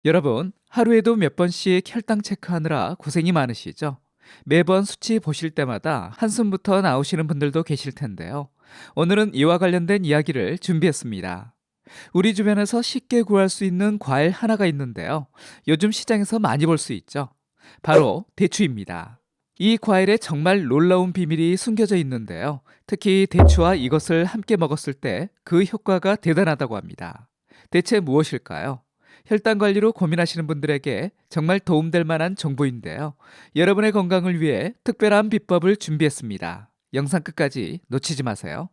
여러분, 하루에도 몇 번씩 혈당 체크하느라 고생이 많으시죠? 매번 수치 보실 때마다 한숨부터 나오시는 분들도 계실 텐데요. 오늘은 이와 관련된 이야기를 준비했습니다. 우리 주변에서 쉽게 구할 수 있는 과일 하나가 있는데요. 요즘 시장에서 많이 볼 수 있죠. 바로 대추입니다. 이 과일에 정말 놀라운 비밀이 숨겨져 있는데요. 특히 대추와 이것을 함께 먹었을 때 그 효과가 대단하다고 합니다. 대체 무엇일까요? 혈당 관리로 고민하시는 분들에게 정말 도움될 만한 정보인데요. 여러분의 건강을 위해 특별한 비법을 준비했습니다. 영상 끝까지 놓치지 마세요.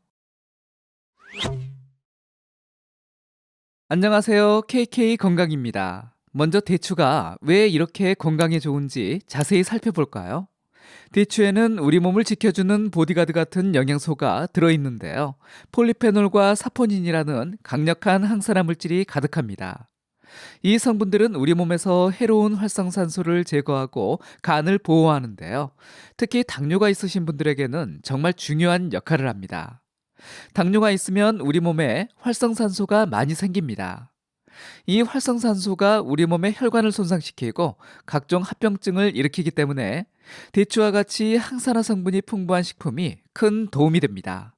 안녕하세요. KK 건강입니다. 먼저 대추가 왜 이렇게 건강에 좋은지 자세히 살펴볼까요? 대추에는 우리 몸을 지켜주는 보디가드 같은 영양소가 들어있는데요. 폴리페놀과 사포닌이라는 강력한 항산화 물질이 가득합니다. 이 성분들은 우리 몸에서 해로운 활성산소를 제거하고 간을 보호하는데요. 특히 당뇨가 있으신 분들에게는 정말 중요한 역할을 합니다. 당뇨가 있으면 우리 몸에 활성산소가 많이 생깁니다. 이 활성산소가 우리 몸의 혈관을 손상시키고 각종 합병증을 일으키기 때문에 대추와 같이 항산화 성분이 풍부한 식품이 큰 도움이 됩니다.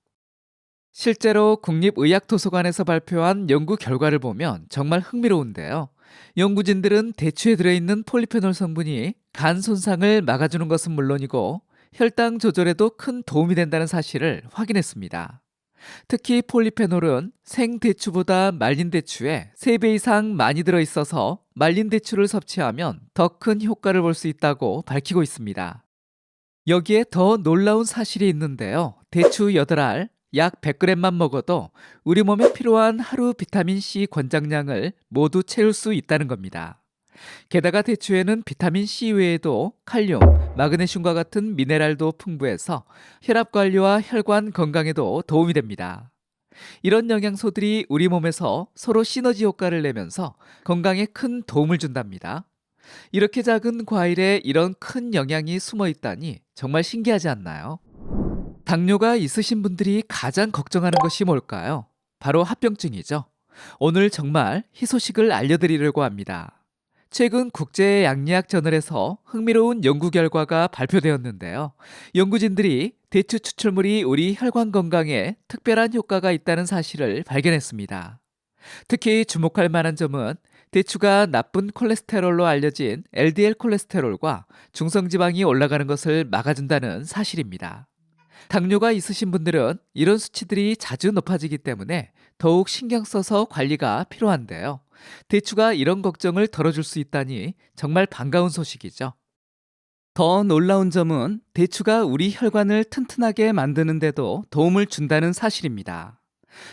실제로 국립의학도서관에서 발표한 연구 결과를 보면 정말 흥미로운데요. 연구진들은 대추에 들어있는 폴리페놀 성분이 간 손상을 막아주는 것은 물론이고 혈당 조절에도 큰 도움이 된다는 사실을 확인했습니다. 특히 폴리페놀은 생대추보다 말린 대추에 3배 이상 많이 들어있어서 말린 대추를 섭취하면 더 큰 효과를 볼 수 있다고 밝히고 있습니다. 여기에 더 놀라운 사실이 있는데요. 대추 8알, 약 100g만 먹어도 우리 몸에 필요한 하루 비타민C 권장량을 모두 채울 수 있다는 겁니다. 게다가 대추에는 비타민C 외에도 칼륨, 마그네슘과 같은 미네랄도 풍부해서 혈압 관리와 혈관 건강에도 도움이 됩니다. 이런 영양소들이 우리 몸에서 서로 시너지 효과를 내면서 건강에 큰 도움을 준답니다. 이렇게 작은 과일에 이런 큰 영양이 숨어 있다니 정말 신기하지 않나요? 당뇨가 있으신 분들이 가장 걱정하는 것이 뭘까요? 바로 합병증이죠. 오늘 정말 희소식을 알려드리려고 합니다. 최근 국제양리학 저널에서 흥미로운 연구 결과가 발표되었는데요. 연구진들이 대추 추출물이 우리 혈관 건강에 특별한 효과가 있다는 사실을 발견했습니다. 특히 주목할 만한 점은 대추가 나쁜 콜레스테롤로 알려진 LDL 콜레스테롤과 중성지방이 올라가는 것을 막아준다는 사실입니다. 당뇨가 있으신 분들은 이런 수치들이 자주 높아지기 때문에 더욱 신경 써서 관리가 필요한데요. 대추가 이런 걱정을 덜어줄 수 있다니 정말 반가운 소식이죠. 더 놀라운 점은 대추가 우리 혈관을 튼튼하게 만드는데도 도움을 준다는 사실입니다.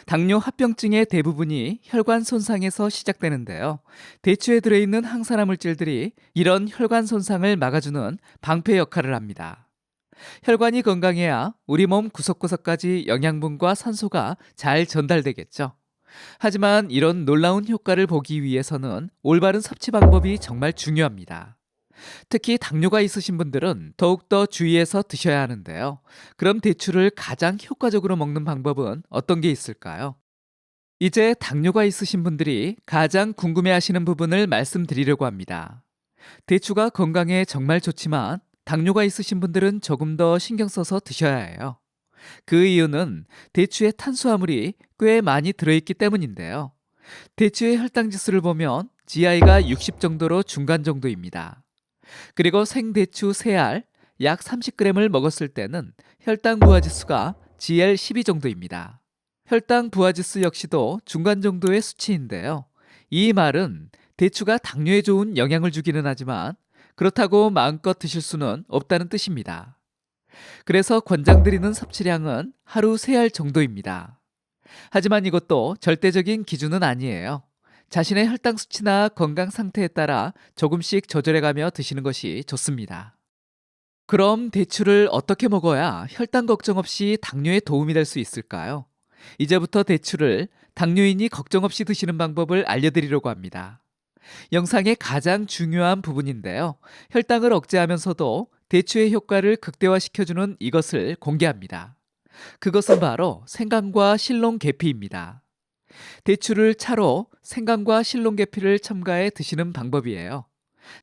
당뇨 합병증의 대부분이 혈관 손상에서 시작되는데요. 대추에 들어있는 항산화 물질들이 이런 혈관 손상을 막아주는 방패 역할을 합니다. 혈관이 건강해야 우리 몸 구석구석까지 영양분과 산소가 잘 전달되겠죠. 하지만 이런 놀라운 효과를 보기 위해서는 올바른 섭취 방법이 정말 중요합니다. 특히 당뇨가 있으신 분들은 더욱더 주의해서 드셔야 하는데요. 그럼 대추를 가장 효과적으로 먹는 방법은 어떤 게 있을까요? 이제 당뇨가 있으신 분들이 가장 궁금해하시는 부분을 말씀드리려고 합니다. 대추가 건강에 정말 좋지만 당뇨가 있으신 분들은 조금 더 신경 써서 드셔야 해요. 그 이유는 대추에 탄수화물이 꽤 많이 들어있기 때문인데요. 대추의 혈당 지수를 보면 GI가 60 정도로 중간 정도입니다. 그리고 생대추 3알 약 30g을 먹었을 때는 혈당 부하 지수가 GL12 정도입니다. 혈당 부하 지수 역시도 중간 정도의 수치인데요. 이 말은 대추가 당뇨에 좋은 영향을 주기는 하지만 그렇다고 마음껏 드실 수는 없다는 뜻입니다. 그래서 권장드리는 섭취량은 하루 3알 정도입니다. 하지만 이것도 절대적인 기준은 아니에요. 자신의 혈당 수치나 건강 상태에 따라 조금씩 조절해가며 드시는 것이 좋습니다. 그럼 대추를 어떻게 먹어야 혈당 걱정 없이 당뇨에 도움이 될 수 있을까요? 이제부터 대추를 당뇨인이 걱정 없이 드시는 방법을 알려드리려고 합니다. 영상의 가장 중요한 부분인데요. 혈당을 억제하면서도 대추의 효과를 극대화시켜주는 이것을 공개합니다. 그것은 바로 생강과 실롱 계피입니다. 대추를 차로 생강과 실론계피를 첨가해 드시는 방법이에요.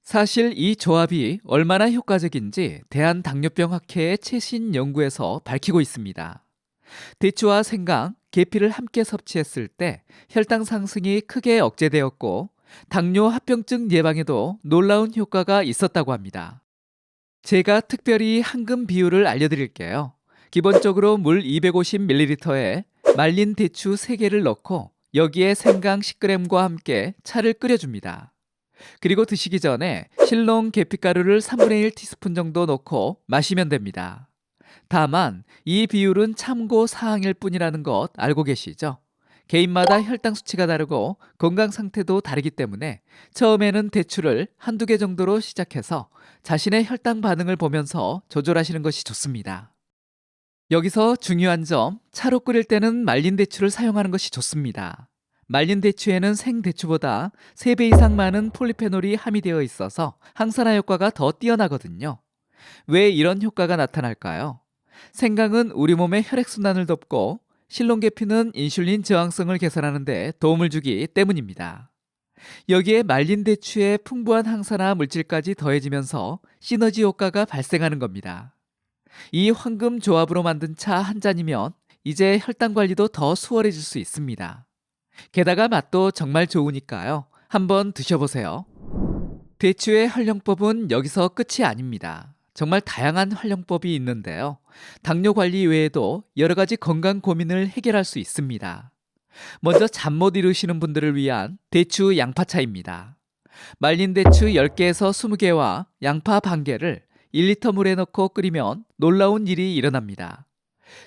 사실 이 조합이 얼마나 효과적인지 대한당뇨병학회의 최신 연구에서 밝히고 있습니다. 대추와 생강, 계피를 함께 섭취했을 때 혈당 상승이 크게 억제되었고 당뇨 합병증 예방에도 놀라운 효과가 있었다고 합니다. 제가 특별히 황금 비율을 알려드릴게요. 기본적으로 물 250ml에 말린 대추 3개를 넣고 여기에 생강 10g과 함께 차를 끓여줍니다. 그리고 드시기 전에 실롱 계피가루를 3분의 1 티스푼 정도 넣고 마시면 됩니다. 다만 이 비율은 참고 사항일 뿐이라는 것 알고 계시죠? 개인마다 혈당 수치가 다르고 건강 상태도 다르기 때문에 처음에는 대추를 한두 개 정도로 시작해서 자신의 혈당 반응을 보면서 조절하시는 것이 좋습니다. 여기서 중요한 점, 차로 끓일 때는 말린 대추를 사용하는 것이 좋습니다. 말린 대추에는 생대추보다 3배 이상 많은 폴리페놀이 함유되어 있어서 항산화 효과가 더 뛰어나거든요. 왜 이런 효과가 나타날까요? 생강은 우리 몸의 혈액순환을 돕고 실론계피는 인슐린 저항성을 개선하는 데 도움을 주기 때문입니다. 여기에 말린 대추의 풍부한 항산화 물질까지 더해지면서 시너지 효과가 발생하는 겁니다. 이 황금 조합으로 만든 차 한 잔이면 이제 혈당 관리도 더 수월해질 수 있습니다. 게다가 맛도 정말 좋으니까요. 한번 드셔보세요. 대추의 활용법은 여기서 끝이 아닙니다. 정말 다양한 활용법이 있는데요. 당뇨 관리 외에도 여러 가지 건강 고민을 해결할 수 있습니다. 먼저 잠 못 이루시는 분들을 위한 대추 양파차입니다. 말린 대추 10개에서 20개와 양파 반 개를 1리터 물에 넣고 끓이면 놀라운 일이 일어납니다.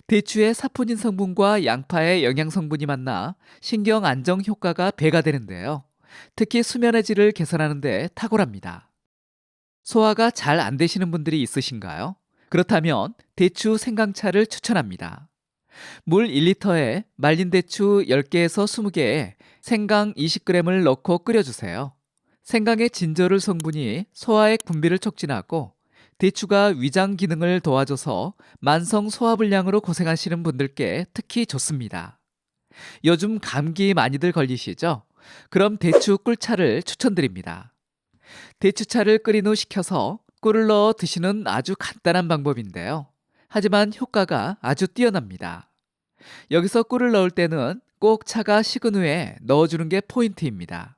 대추의 사포닌 성분과 양파의 영양 성분이 만나 신경 안정 효과가 배가 되는데요. 특히 수면의 질을 개선하는 데 탁월합니다. 소화가 잘 안 되시는 분들이 있으신가요? 그렇다면 대추 생강차를 추천합니다. 물 1리터에 말린 대추 10개에서 20개에 생강 20g을 넣고 끓여주세요. 생강의 진저를 성분이 소화액 분비를 촉진하고 대추가 위장 기능을 도와줘서 만성 소화불량으로 고생하시는 분들께 특히 좋습니다. 요즘 감기 많이들 걸리시죠? 그럼 대추 꿀차를 추천드립니다. 대추차를 끓인 후 식혀서 꿀을 넣어 드시는 아주 간단한 방법인데요. 하지만 효과가 아주 뛰어납니다. 여기서 꿀을 넣을 때는 꼭 차가 식은 후에 넣어주는 게 포인트입니다.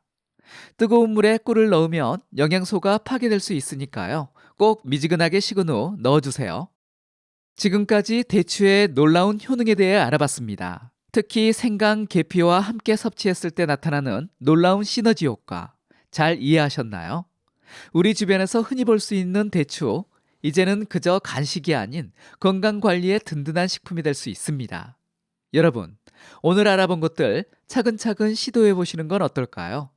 뜨거운 물에 꿀을 넣으면 영양소가 파괴될 수 있으니까요. 꼭 미지근하게 식은 후 넣어주세요. 지금까지 대추의 놀라운 효능에 대해 알아봤습니다. 특히 생강, 계피와 함께 섭취했을 때 나타나는 놀라운 시너지 효과 잘 이해하셨나요? 우리 주변에서 흔히 볼 수 있는 대추, 이제는 그저 간식이 아닌 건강관리의 든든한 식품이 될 수 있습니다. 여러분, 오늘 알아본 것들 차근차근 시도해 보시는 건 어떨까요?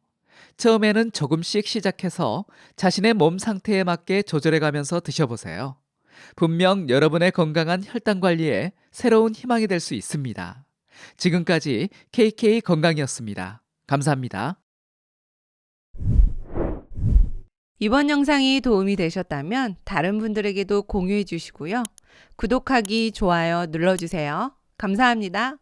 처음에는 조금씩 시작해서 자신의 몸 상태에 맞게 조절해 가면서 드셔보세요. 분명 여러분의 건강한 혈당 관리에 새로운 희망이 될 수 있습니다. 지금까지 KK 건강이었습니다. 감사합니다. 이번 영상이 도움이 되셨다면 다른 분들에게도 공유해 주시고요. 구독하기, 좋아요 눌러주세요. 감사합니다.